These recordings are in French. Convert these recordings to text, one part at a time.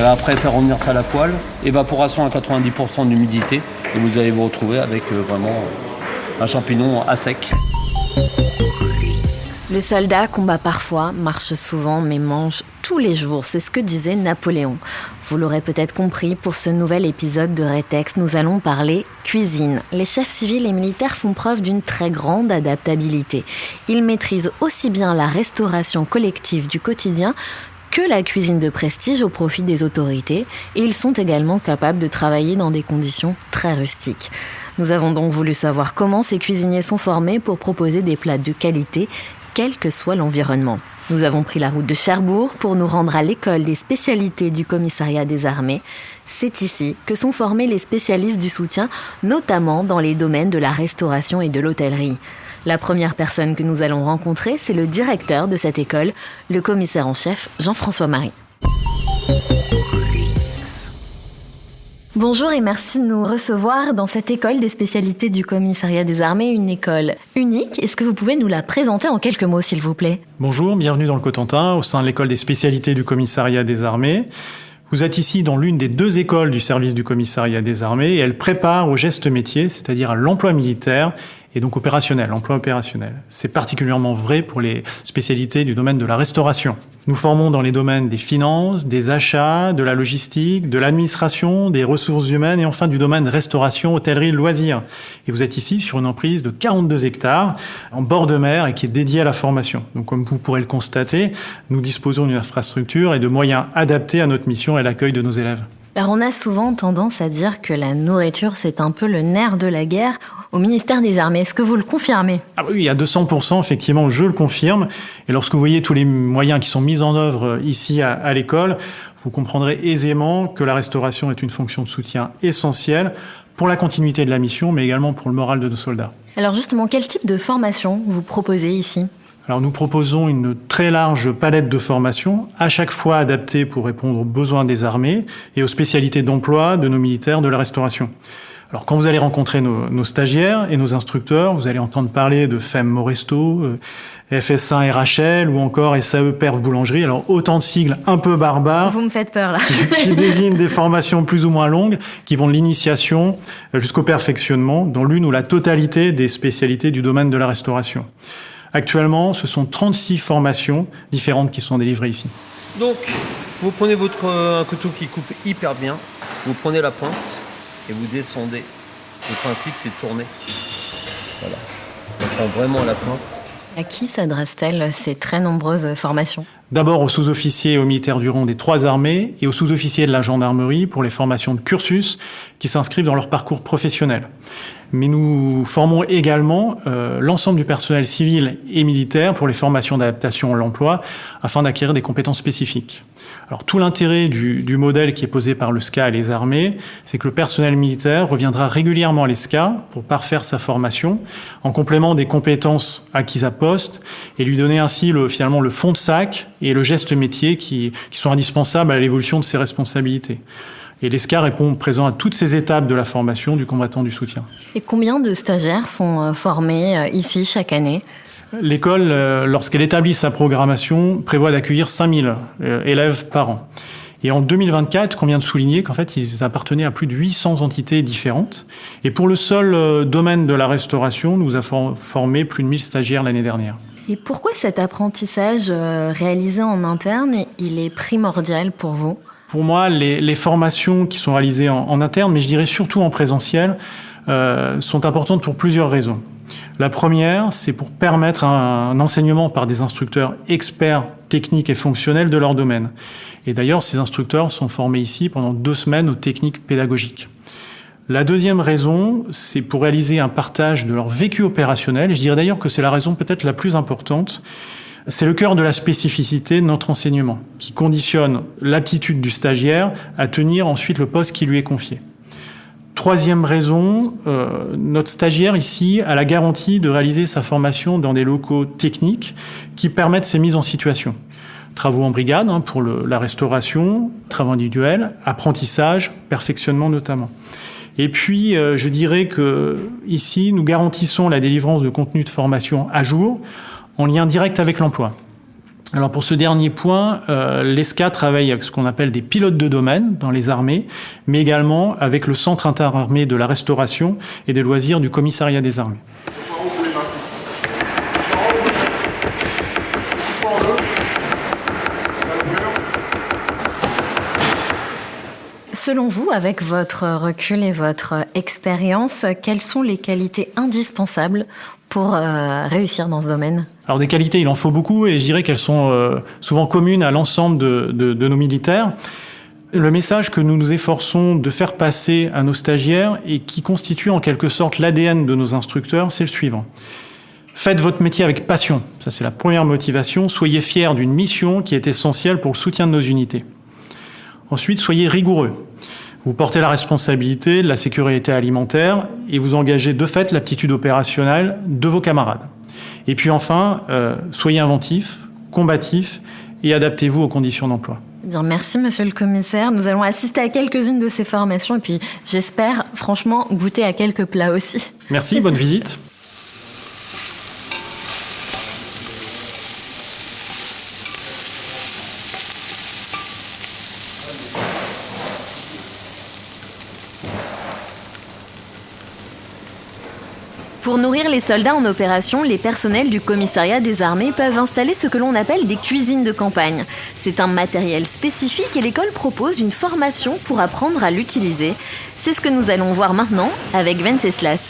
Après, faire revenir ça à la poêle. Évaporation à 90% d'humidité. Et vous allez vous retrouver avec vraiment un champignon à sec. Le soldat combat parfois, marche souvent, mais mange tous les jours. C'est ce que disait Napoléon. Vous l'aurez peut-être compris, pour ce nouvel épisode de Rétex, nous allons parler cuisine. Les chefs civils et militaires font preuve d'une très grande adaptabilité. Ils maîtrisent aussi bien la restauration collective du quotidien que la cuisine de prestige au profit des autorités. Et ils sont également capables de travailler dans des conditions très rustiques. Nous avons donc voulu savoir comment ces cuisiniers sont formés pour proposer des plats de qualité, quel que soit l'environnement. Nous avons pris la route de Cherbourg pour nous rendre à l'école des spécialités du commissariat des armées. C'est ici que sont formés les spécialistes du soutien, notamment dans les domaines de la restauration et de l'hôtellerie. La première personne que nous allons rencontrer, c'est le directeur de cette école, le commissaire en chef Jean-François Marie. Bonjour et merci de nous recevoir dans cette école des spécialités du commissariat des armées, une école unique. Est-ce que vous pouvez nous la présenter en quelques mots, s'il vous plaît ? Bonjour, bienvenue dans le Cotentin, au sein de l'école des spécialités du commissariat des armées. Vous êtes ici dans l'une des 2 écoles du service du commissariat des armées et elle prépare au geste métier, c'est-à-dire à l'emploi militaire et donc opérationnel, emploi opérationnel. C'est particulièrement vrai pour les spécialités du domaine de la restauration. Nous formons dans les domaines des finances, des achats, de la logistique, de l'administration, des ressources humaines et enfin du domaine restauration, hôtellerie, loisirs. Et vous êtes ici sur une emprise de 42 hectares en bord de mer et qui est dédiée à la formation. Donc comme vous pourrez le constater, nous disposons d'une infrastructure et de moyens adaptés à notre mission et à l'accueil de nos élèves. Alors on a souvent tendance à dire que la nourriture, c'est un peu le nerf de la guerre au ministère des Armées. Est-ce que vous le confirmez ? Ah oui, à 200%, effectivement, je le confirme. Et lorsque vous voyez tous les moyens qui sont mis en œuvre ici à l'école, vous comprendrez aisément que la restauration est une fonction de soutien essentielle pour la continuité de la mission, mais également pour le moral de nos soldats. Alors justement, quel type de formation vous proposez ici ? Alors nous proposons une très large palette de formations, à chaque fois adaptée pour répondre aux besoins des armées et aux spécialités d'emploi de nos militaires de la restauration. Alors quand vous allez rencontrer nos stagiaires et nos instructeurs, vous allez entendre parler de FEM Moresto, FS1 RHL ou encore SAE Perf Boulangerie. Alors autant de sigles un peu barbares. Vous me faites peur là. qui désignent des formations plus ou moins longues, qui vont de l'initiation jusqu'au perfectionnement dans l'une ou la totalité des spécialités du domaine de la restauration. Actuellement, ce sont 36 formations différentes qui sont délivrées ici. Donc, vous prenez un couteau qui coupe hyper bien, vous prenez la pointe et vous descendez. Le principe, c'est de tourner. Voilà. On prend vraiment la pointe. À qui s'adressent-elles ces très nombreuses formations ? D'abord aux sous-officiers et aux militaires du rang des 3 armées et aux sous-officiers de la gendarmerie pour les formations de cursus qui s'inscrivent dans leur parcours professionnel. Mais nous formons également l'ensemble du personnel civil et militaire pour les formations d'adaptation à l'emploi afin d'acquérir des compétences spécifiques. Alors tout l'intérêt du modèle qui est posé par le SCA et les armées, c'est que le personnel militaire reviendra régulièrement à l'ESCA pour parfaire sa formation en complément des compétences acquises à poste et lui donner ainsi finalement le fond de sac et le geste métier qui sont indispensables à l'évolution de ses responsabilités. Et l'ESCA répond présent à toutes ces étapes de la formation du combattant du soutien. Et combien de stagiaires sont formés ici chaque année ? L'école, lorsqu'elle établit sa programmation, prévoit d'accueillir 5000 élèves par an. Et en 2024, on vient de souligner qu'en fait, ils appartenaient à plus de 800 entités différentes. Et pour le seul domaine de la restauration, nous avons formé plus de 1000 stagiaires l'année dernière. Et pourquoi cet apprentissage réalisé en interne, il est primordial pour vous ? Pour moi, les formations qui sont réalisées en interne, mais je dirais surtout en présentiel, sont importantes pour plusieurs raisons. La première, c'est pour permettre un enseignement par des instructeurs experts techniques et fonctionnels de leur domaine. Et d'ailleurs, ces instructeurs sont formés ici pendant 2 semaines aux techniques pédagogiques. La deuxième raison, c'est pour réaliser un partage de leur vécu opérationnel, et je dirais d'ailleurs que c'est la raison peut-être la plus importante. C'est le cœur de la spécificité de notre enseignement, qui conditionne l'aptitude du stagiaire à tenir ensuite le poste qui lui est confié. Troisième raison, notre stagiaire ici a la garantie de réaliser sa formation dans des locaux techniques qui permettent ses mises en situation. Travaux en brigade pour la restauration, travaux individuels, apprentissage, perfectionnement notamment. Et puis, je dirais que ici, nous garantissons la délivrance de contenus de formation à jour, en lien direct avec l'emploi. Alors pour ce dernier point, l'ESCA travaille avec ce qu'on appelle des pilotes de domaine dans les armées, mais également avec le Centre interarmé de la restauration et des loisirs du Commissariat des armées. Selon vous, avec votre recul et votre expérience, quelles sont les qualités indispensables pour réussir dans ce domaine ? Alors des qualités, il en faut beaucoup et je dirais qu'elles sont souvent communes à l'ensemble de nos militaires. Le message que nous nous efforçons de faire passer à nos stagiaires et qui constitue en quelque sorte l'ADN de nos instructeurs, c'est le suivant. Faites votre métier avec passion, ça c'est la première motivation. Soyez fiers d'une mission qui est essentielle pour le soutien de nos unités. Ensuite, soyez rigoureux. Vous portez la responsabilité de la sécurité alimentaire et vous engagez de fait l'aptitude opérationnelle de vos camarades. Et puis enfin, soyez inventifs, combatifs et adaptez-vous aux conditions d'emploi. Bien, merci Monsieur le Commissaire. Nous allons assister à quelques-unes de ces formations et puis j'espère franchement goûter à quelques plats aussi. Merci, bonne visite. Pour nourrir les soldats en opération, les personnels du commissariat des armées peuvent installer ce que l'on appelle des cuisines de campagne. C'est un matériel spécifique et l'école propose une formation pour apprendre à l'utiliser. C'est ce que nous allons voir maintenant avec Venceslas.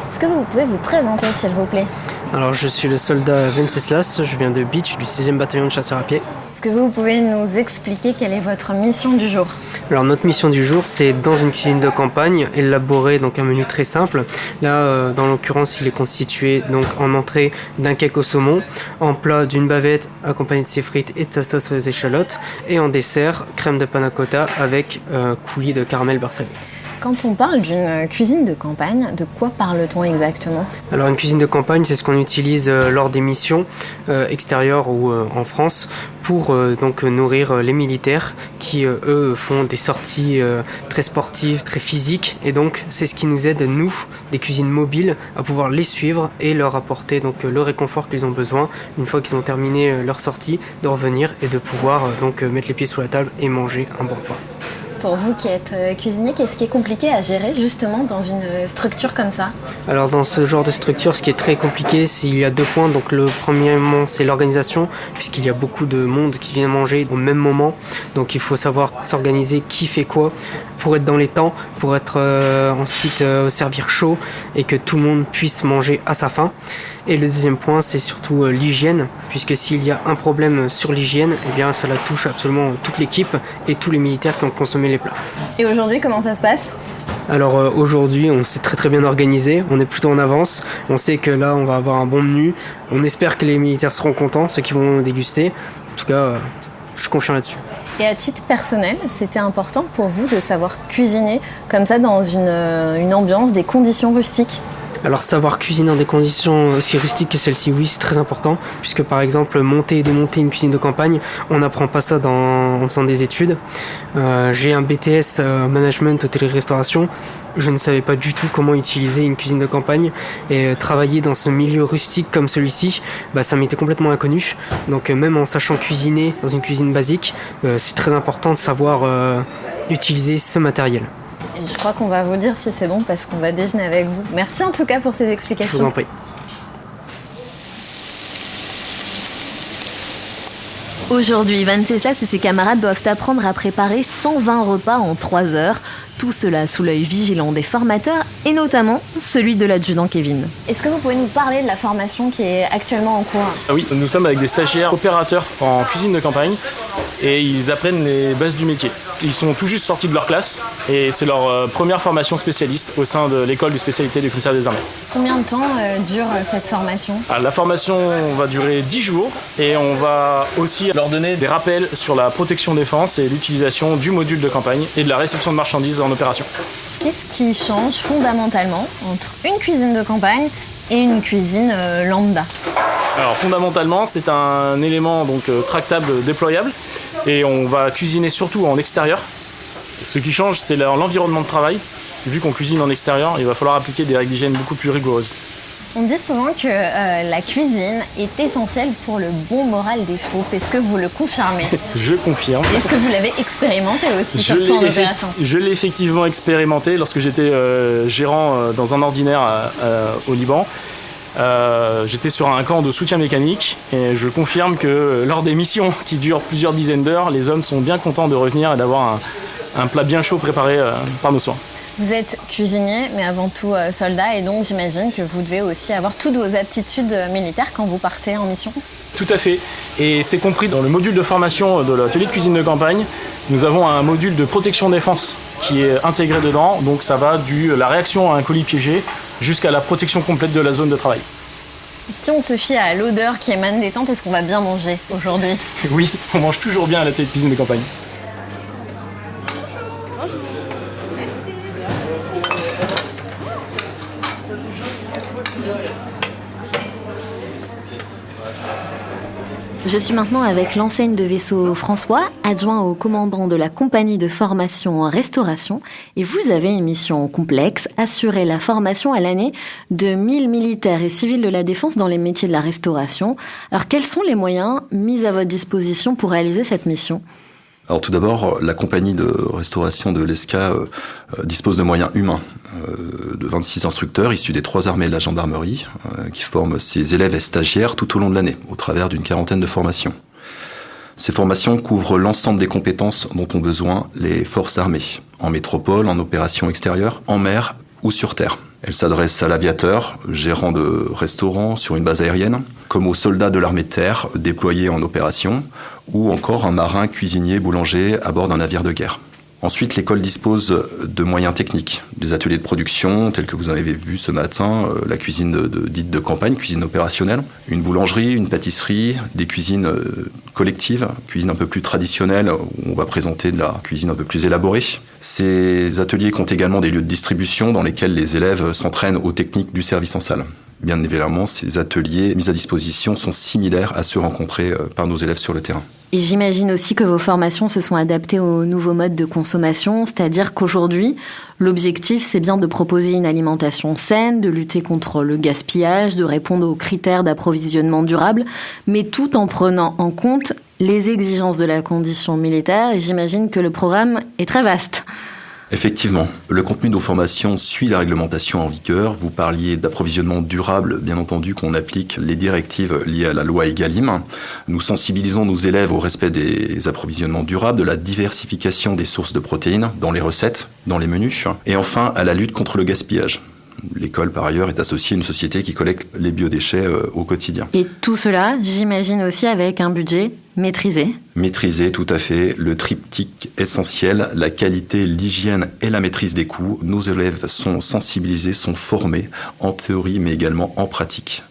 Est-ce que vous pouvez vous présenter s'il vous plaît ? Alors je suis le soldat Venceslas, je viens de Beach, du 6e bataillon de chasseurs à pied. Est-ce que vous pouvez nous expliquer quelle est votre mission du jour ? Alors notre mission du jour, c'est dans une cuisine de campagne, élaborer donc un menu très simple. Là, dans l'occurrence, il est constitué donc en entrée d'un cake au saumon, en plat d'une bavette accompagnée de ses frites et de sa sauce aux échalotes, et en dessert, crème de panna cotta avec coulis de caramel beurre salé. Quand on parle d'une cuisine de campagne, de quoi parle-t-on exactement ? Alors une cuisine de campagne, c'est ce qu'on utilise lors des missions extérieures ou en France pour donc nourrir les militaires qui eux font des sorties très sportives, très physiques, et donc c'est ce qui nous aide, nous, des cuisines mobiles, à pouvoir les suivre et leur apporter donc le réconfort qu'ils ont besoin une fois qu'ils ont terminé leur sortie, de revenir et de pouvoir donc mettre les pieds sous la table et manger un bon repas. Pour vous qui êtes cuisinier, qu'est-ce qui est compliqué à gérer justement dans une structure comme ça ? Alors dans ce genre de structure, ce qui est très compliqué, c'est qu'il y a 2 points. Donc le premier, c'est l'organisation, puisqu'il y a beaucoup de monde qui vient manger au même moment. Donc il faut savoir s'organiser qui fait quoi pour être dans les temps, pour être ensuite servir chaud et que tout le monde puisse manger à sa faim. Et le deuxième point, c'est surtout l'hygiène, puisque s'il y a un problème sur l'hygiène, eh bien cela touche absolument toute l'équipe et tous les militaires qui ont consommé les plats. Et aujourd'hui, comment ça se passe ? Alors aujourd'hui, on s'est très très bien organisé, on est plutôt en avance, on sait que là on va avoir un bon menu, on espère que les militaires seront contents, ceux qui vont déguster. En tout cas, je suis confiant là-dessus. Et à titre personnel, c'était important pour vous de savoir cuisiner comme ça dans une ambiance, des conditions rustiques ? Alors savoir cuisiner dans des conditions aussi rustiques que celle-ci, oui, c'est très important, puisque par exemple monter et démonter une cuisine de campagne, on n'apprend pas ça en faisant des études. J'ai un BTS management hôtellerie-restauration, je ne savais pas du tout comment utiliser une cuisine de campagne, et travailler dans ce milieu rustique comme celui-ci, ça m'était complètement inconnu. Donc même en sachant cuisiner dans une cuisine basique, c'est très important de savoir utiliser ce matériel. Et je crois qu'on va vous dire si c'est bon parce qu'on va déjeuner avec vous. Merci en tout cas pour ces explications. Je vous en prie. Aujourd'hui, Venceslas et ses camarades doivent apprendre à préparer 120 repas en 3 heures. Tout cela sous l'œil vigilant des formateurs et notamment celui de l'adjudant Kevin. Est-ce que vous pouvez nous parler de la formation qui est actuellement en cours ? Oui, nous sommes avec des stagiaires opérateurs en cuisine de campagne et ils apprennent les bases du métier. Ils sont tout juste sortis de leur classe et c'est leur première formation spécialiste au sein de l'école de spécialité du commissariat des armées. Combien de temps dure cette formation ? Alors, la formation va durer 10 jours et on va aussi leur donner des rappels sur la protection défense et l'utilisation du module de campagne et de la réception de marchandises en opération. Qu'est-ce qui change fondamentalement entre une cuisine de campagne et une cuisine lambda ? Alors fondamentalement, c'est un élément donc tractable, déployable, et on va cuisiner surtout en extérieur. Ce qui change, c'est l'environnement de travail. Vu qu'on cuisine en extérieur, il va falloir appliquer des règles d'hygiène beaucoup plus rigoureuses. On dit souvent que la cuisine est essentielle pour le bon moral des troupes. Est-ce que vous le confirmez? Je confirme. Et est-ce que vous l'avez expérimenté aussi, surtout en opération? Je l'ai effectivement expérimenté lorsque j'étais gérant dans un ordinaire au Liban. J'étais sur un camp de soutien mécanique et je confirme que lors des missions qui durent plusieurs dizaines d'heures, les hommes sont bien contents de revenir et d'avoir un plat bien chaud préparé par nos soins. Vous êtes cuisinier, mais avant tout soldat, et donc j'imagine que vous devez aussi avoir toutes vos aptitudes militaires quand vous partez en mission. Tout à fait. Et c'est compris dans le module de formation de l'atelier de cuisine de campagne. Nous avons un module de protection défense qui est intégré dedans. Donc ça va de la réaction à un colis piégé jusqu'à la protection complète de la zone de travail. Si on se fie à l'odeur qui émane des tentes, est-ce qu'on va bien manger aujourd'hui? Oui, on mange toujours bien à l'atelier de cuisine de campagne. Je suis maintenant avec l'enseigne de vaisseau François, adjoint au commandant de la compagnie de formation en restauration. Et vous avez une mission complexe, assurer la formation à l'année de 1000 militaires et civils de la défense dans les métiers de la restauration. Alors quels sont les moyens mis à votre disposition pour réaliser cette mission ? Alors tout d'abord, la compagnie de restauration de l'ESCA dispose de moyens humains, de 26 instructeurs issus des 3 armées de la gendarmerie, qui forment ses élèves et stagiaires tout au long de l'année, au travers d'une 40aine de formations. Ces formations couvrent l'ensemble des compétences dont ont besoin les forces armées, en métropole, en opération extérieure, en mer ou sur terre. Elle s'adresse à l'aviateur, gérant de restaurant sur une base aérienne, comme aux soldats de l'armée de terre déployés en opération, ou encore un marin, cuisinier, boulanger à bord d'un navire de guerre. Ensuite, l'école dispose de moyens techniques, des ateliers de production, tels que vous en avez vu ce matin, la cuisine dite de campagne, cuisine opérationnelle, une boulangerie, une pâtisserie, des cuisines collectives, cuisine un peu plus traditionnelle, où on va présenter de la cuisine un peu plus élaborée. Ces ateliers comptent également des lieux de distribution dans lesquels les élèves s'entraînent aux techniques du service en salle. Bien évidemment, ces ateliers mis à disposition sont similaires à ceux rencontrés par nos élèves sur le terrain. Et j'imagine aussi que vos formations se sont adaptées aux nouveaux modes de consommation, c'est-à-dire qu'aujourd'hui, l'objectif, c'est bien de proposer une alimentation saine, de lutter contre le gaspillage, de répondre aux critères d'approvisionnement durable, mais tout en prenant en compte les exigences de la condition militaire. Et j'imagine que le programme est très vaste. Effectivement, le contenu de nos formations suit la réglementation en vigueur. Vous parliez d'approvisionnement durable, bien entendu qu'on applique les directives liées à la loi Egalim. Nous sensibilisons nos élèves au respect des approvisionnements durables, de la diversification des sources de protéines dans les recettes, dans les menus, et enfin à la lutte contre le gaspillage. L'école, par ailleurs, est associée à une société qui collecte les biodéchets au quotidien. Et tout cela, j'imagine aussi avec un budget maîtrisé. Maîtrisé, tout à fait. Le triptyque essentiel, la qualité, l'hygiène et la maîtrise des coûts. Nos élèves sont sensibilisés, sont formés en théorie, mais également en pratique.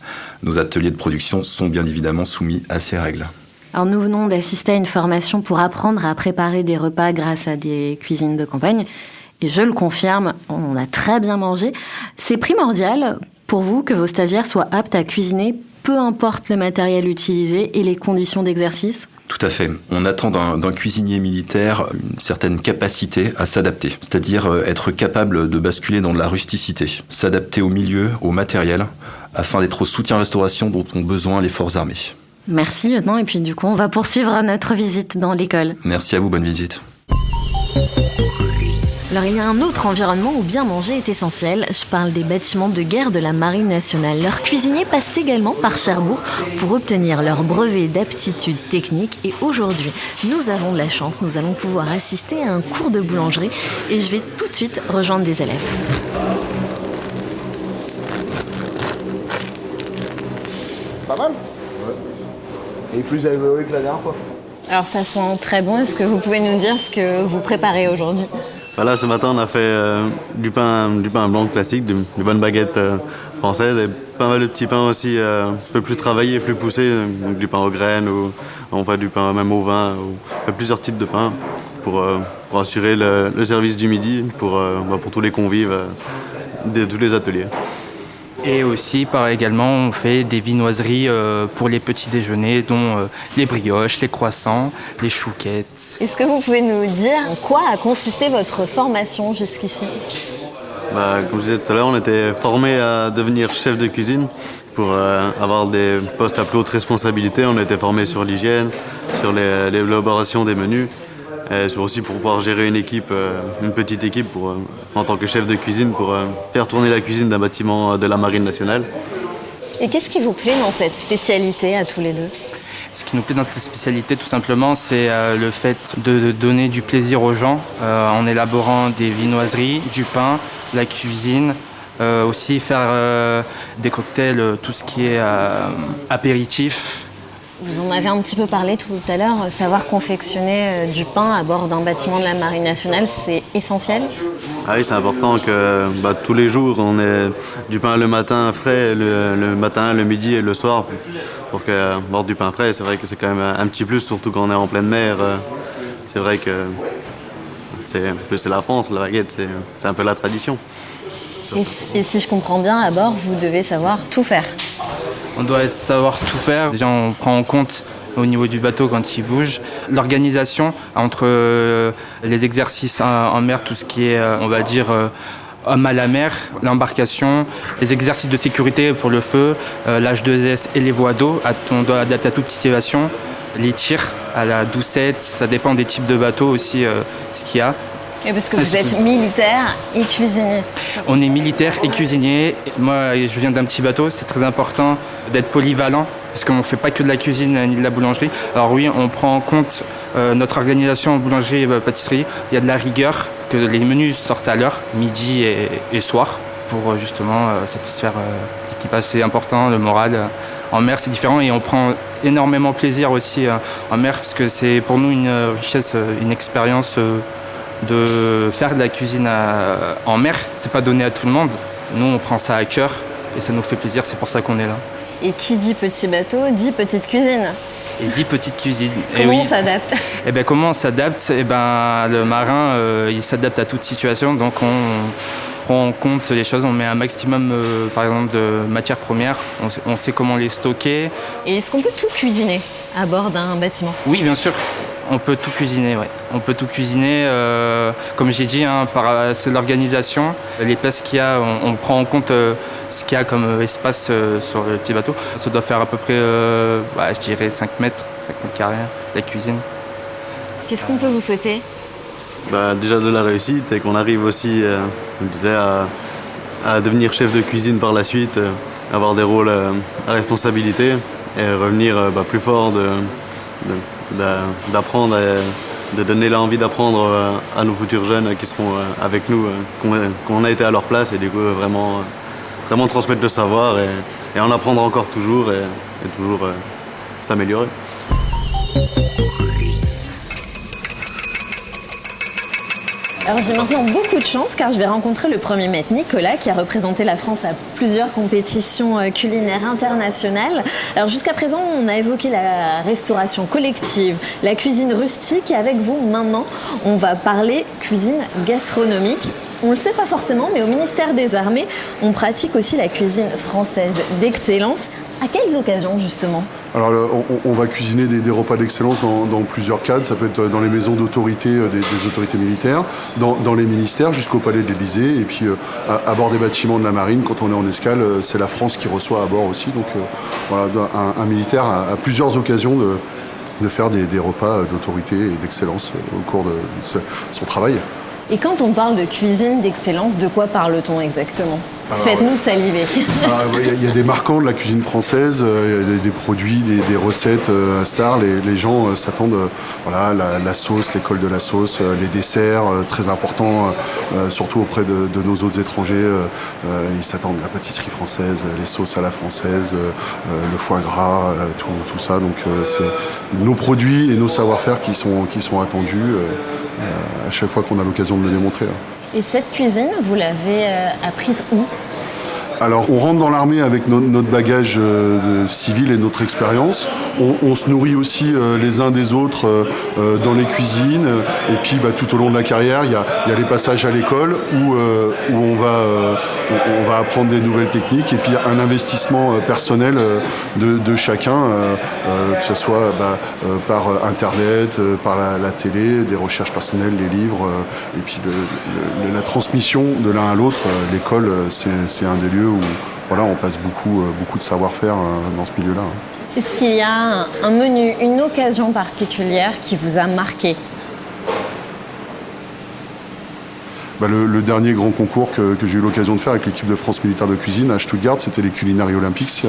Nos ateliers de production sont bien évidemment soumis à ces règles. Alors nous venons d'assister à une formation pour apprendre à préparer des repas grâce à des cuisines de campagne. Et je le confirme, on a très bien mangé. C'est primordial pour vous que vos stagiaires soient aptes à cuisiner, peu importe le matériel utilisé et les conditions d'exercice? Tout à fait. On attend d'un cuisinier militaire une certaine capacité à s'adapter, c'est-à-dire être capable de basculer dans de la rusticité, s'adapter au milieu, au matériel, afin d'être au soutien-restauration dont ont besoin les forces armées. Merci lieutenant, et puis du coup on va poursuivre notre visite dans l'école. Merci à vous, bonne visite. Alors il y a un autre environnement où bien manger est essentiel. Je parle des bâtiments de guerre de la Marine nationale. Leurs cuisiniers passent également par Cherbourg pour obtenir leur brevet d'aptitude technique. Et aujourd'hui, nous avons de la chance, nous allons pouvoir assister à un cours de boulangerie. Et je vais tout de suite rejoindre des élèves. Pas mal ? Ouais. Et plus évolué que la dernière fois. Alors ça sent très bon. Est-ce que vous pouvez nous dire ce que vous préparez aujourd'hui ? Voilà, ce matin, on a fait du pain blanc classique, des bonnes baguettes françaises et pas mal de petits pains aussi un peu plus travaillés, plus poussés, donc du pain aux graines ou on fait du pain même au vin, on fait plusieurs types de pain pour assurer le service du midi pour tous les convives de tous les ateliers. Et aussi, également, on fait des viennoiseries pour les petits déjeuners, dont les brioches, les croissants, les chouquettes. Est-ce que vous pouvez nous dire en quoi a consisté votre formation jusqu'ici ? Comme je disais tout à l'heure, on était formés à devenir chef de cuisine pour avoir des postes à plus haute responsabilité. On était formés sur l'hygiène, sur l'élaboration des menus, et aussi pour pouvoir gérer une équipe, une petite équipe en tant que chef de cuisine pour faire tourner la cuisine d'un bâtiment de la Marine nationale. Et qu'est-ce qui vous plaît dans cette spécialité à tous les deux ? Ce qui nous plaît dans cette spécialité, tout simplement, c'est le fait de donner du plaisir aux gens en élaborant des viennoiseries, du pain, la cuisine, aussi faire des cocktails, tout ce qui est apéritif. Vous en avez un petit peu parlé tout à l'heure, savoir confectionner du pain à bord d'un bâtiment de la Marine nationale, c'est essentiel ? Ah oui, c'est important que tous les jours, on ait du pain le matin frais, le matin, le midi et le soir. Pour avoir du pain frais, c'est vrai que c'est quand même un petit plus, surtout quand on est en pleine mer. C'est vrai que c'est la France, la baguette, c'est un peu la tradition. Et si je comprends bien, à bord, vous devez savoir tout faire. On doit savoir tout faire. Déjà, on prend en compte au niveau du bateau quand il bouge. L'organisation entre les exercices en mer, tout ce qui est, on va dire, homme à la mer, l'embarcation, les exercices de sécurité pour le feu, l'H2S et les voies d'eau. On doit adapter à toute situation. Les tirs à la doucette, ça dépend des types de bateaux aussi, ce qu'il y a. Et parce que vous êtes militaire et cuisinier. On est militaire et cuisinier. Moi, je viens d'un petit bateau. C'est très important d'être polyvalent parce qu'on ne fait pas que de la cuisine ni de la boulangerie. Alors oui, on prend en compte notre organisation en boulangerie et pâtisserie. Il y a de la rigueur, que les menus sortent à l'heure, midi et soir, pour justement satisfaire l'équipage. C'est important, le moral. En mer, c'est différent et on prend énormément plaisir aussi en mer parce que c'est pour nous une richesse, une expérience de faire de la cuisine en mer. C'est pas donné à tout le monde. Nous, on prend ça à cœur et ça nous fait plaisir. C'est pour ça qu'on est là. Et qui dit petit bateau, dit petite cuisine. Et dit petite cuisine. Comment on s'adapte ? Comment on s'adapte ? Le marin, il s'adapte à toute situation. Donc, on prend en compte les choses. On met un maximum, par exemple, de matières premières. On sait comment les stocker. Et est-ce qu'on peut tout cuisiner à bord d'un bâtiment ? Oui, bien sûr. On peut tout cuisiner, ouais. On peut tout cuisiner. Comme j'ai dit, c'est l'organisation. Les places qu'il y a, on prend en compte ce qu'il y a comme espace sur le petit bateau. Ça doit faire à peu près, je dirais 5 mètres carrés, la cuisine. Qu'est-ce qu'on peut vous souhaiter ? Déjà de la réussite et qu'on arrive aussi à devenir chef de cuisine par la suite, avoir des rôles à responsabilité et revenir plus fort d'apprendre et de donner l'envie d'apprendre à nos futurs jeunes qui seront avec nous, qu'on a été à leur place et du coup vraiment transmettre le savoir et en apprendre encore toujours et toujours s'améliorer. Alors j'ai maintenant beaucoup de chance car je vais rencontrer le premier maître Nicolas qui a représenté la France à plusieurs compétitions culinaires internationales. Alors jusqu'à présent on a évoqué la restauration collective, la cuisine rustique et avec vous maintenant on va parler cuisine gastronomique. On ne le sait pas forcément mais au ministère des Armées on pratique aussi la cuisine française d'excellence. À quelles occasions justement ? Alors on va cuisiner des repas d'excellence dans plusieurs cadres. Ça peut être dans les maisons d'autorité des autorités militaires, dans les ministères jusqu'au palais de l'Élysée et puis à bord des bâtiments de la marine. Quand on est en escale, c'est la France qui reçoit à bord aussi. Donc un militaire a plusieurs occasions de faire des repas d'autorité et d'excellence au cours de son travail. Et quand on parle de cuisine d'excellence, de quoi parle-t-on exactement ? Faites-nous saliver. Il y a des marquants de la cuisine française, des produits, des recettes stars. Les gens s'attendent, la sauce, l'école de la sauce, les desserts, très importants, surtout auprès de nos autres étrangers. Ils s'attendent à la pâtisserie française, les sauces à la française, le foie gras, tout ça. Donc c'est nos produits et nos savoir-faire qui sont attendus à chaque fois qu'on a l'occasion de le démontrer. Et cette cuisine, vous l'avez apprise où ? Alors, on rentre dans l'armée avec notre bagage civil et notre expérience. on se nourrit aussi les uns des autres dans les cuisines. Et puis tout au long de la carrière, il y a les passages à l'école où on va apprendre des nouvelles techniques. Et puis un investissement personnel de chacun, que ce soit par Internet, par la télé, des recherches personnelles, les livres. Et puis la transmission de l'un à l'autre. L'école, c'est un des lieux où on passe beaucoup de savoir-faire dans ce milieu-là. Est-ce qu'il y a un menu, une occasion particulière qui vous a marqué ? Le dernier grand concours que j'ai eu l'occasion de faire avec l'équipe de France militaire de cuisine à Stuttgart, c'était les Culinary Olympics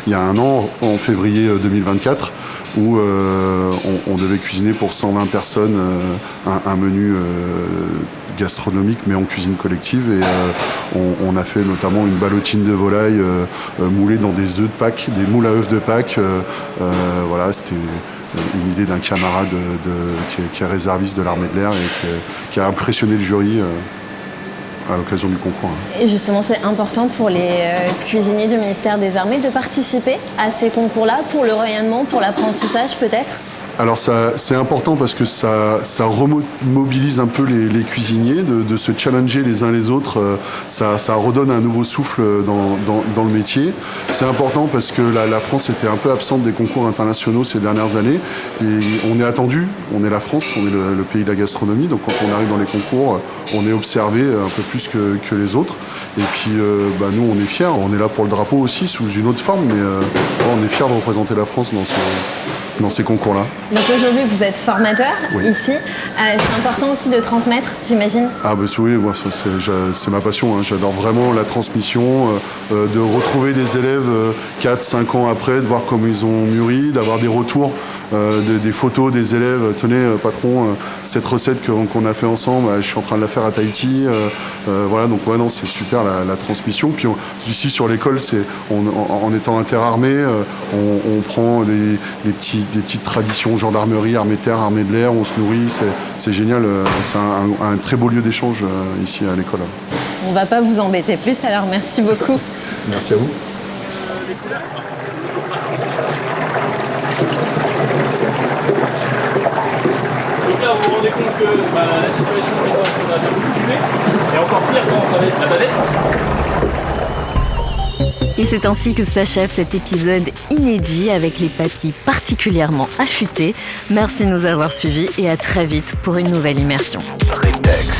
il y a un an, en février 2024, où on devait cuisiner pour 120 personnes un menu gastronomique mais en cuisine collective, et on a fait notamment une ballotine de volaille moulée dans des œufs de Pâques, des moules à œufs de Pâques. C'était une idée d'un camarade qui est réserviste de l'armée de l'air et qui a impressionné le jury à l'occasion du concours. Et justement, c'est important pour les cuisiniers du ministère des Armées de participer à ces concours-là, pour le rayonnement, pour l'apprentissage peut-être ? Alors c'est important parce que ça remobilise un peu les cuisiniers, de se challenger les uns les autres. Ça redonne un nouveau souffle dans le métier. C'est important parce que la France était un peu absente des concours internationaux ces dernières années. Et on est attendu, on est la France, on est le pays de la gastronomie. Donc quand on arrive dans les concours, on est observé un peu plus que les autres. Et puis nous, on est fiers. On est là pour le drapeau aussi, sous une autre forme. Mais on est fiers de représenter la France dans ces concours-là. Donc aujourd'hui, vous êtes formateur ici. C'est important aussi de transmettre, j'imagine. Oui, moi, c'est ma passion. J'adore vraiment la transmission, de retrouver des élèves 4-5 ans après, de voir comment ils ont mûri, d'avoir des retours, des photos des élèves. Tenez, patron, cette recette qu'on a fait ensemble, je suis en train de la faire à Tahiti. C'est super la transmission. Puis ici sur l'école, en étant interarmée, on prend des petites traditions, gendarmerie, armée de terre, armée de l'air, on se nourrit, c'est génial, c'est un très beau lieu d'échange ici à l'école. On va pas vous embêter plus, alors merci beaucoup. Merci à vous. Donc là, vous vous rendez compte que la situation ça va faire beaucoup tuer, et encore pire quand ça va être la bavette. Et c'est ainsi que s'achève cet épisode inédit avec les papilles particulièrement affûtées. Merci de nous avoir suivis et à très vite pour une nouvelle immersion. Retex.